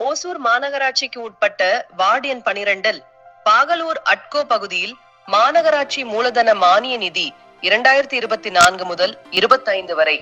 ஓசூர் மாநகராட்சிக்கு உட்பட்ட வார்டு எண் 12 பாகலூர் அட்கோ பகுதியில் மாநகராட்சி மூலதன மானிய நிதி 2024 முதல் 25 வரை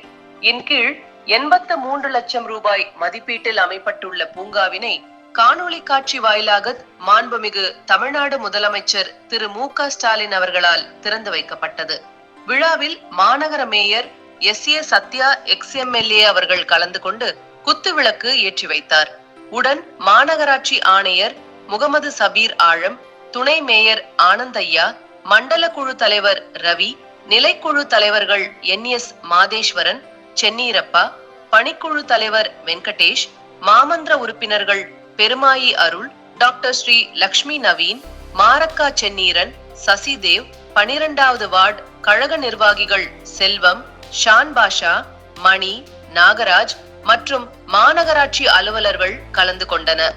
இன் கீழ் 83 லட்சம் ரூபாய் மதிப்பீட்டில் அமைப்பட்டுள்ள பூங்காவினை காணொளி காட்சி வாயிலாக மாண்புமிகு தமிழ்நாடு முதலமைச்சர் திரு மு.க. ஸ்டாலின் அவர்களால் திறந்து வைக்கப்பட்டது. விழாவில் மாநகர மேயர் எஸ்.ஏ. சத்யா எக்ஸ்.எம்.எல்.ஏ. அவர்கள் கலந்து கொண்டு குத்துவிளக்கு ஏற்றி வைத்தார். உடன் மாநகராட்சி ஆணையர் முகமது சபீர் ஆழம், துணை மேயர் ஆனந்தையா, மண்டல குழு தலைவர் ரவி, நிலைக்குழு தலைவர்கள் என்.எஸ். மாதேஸ்வரன், சென்னீரப்பா, பணிக்குழு தலைவர் வெங்கடேஷ், மாமன்ற உறுப்பினர்கள் பெருமாயி அருள், டாக்டர் ஸ்ரீ லக்ஷ்மி நவீன், மாரக்கா சென்னீரன், சசிதேவ், 12வது வார்டு கழக நிர்வாகிகள் செல்வம், ஷான் பாஷா, மணி, நாகராஜ் மற்றும் மாநகராட்சி அலுவலர்கள் கலந்து கொண்டனர்.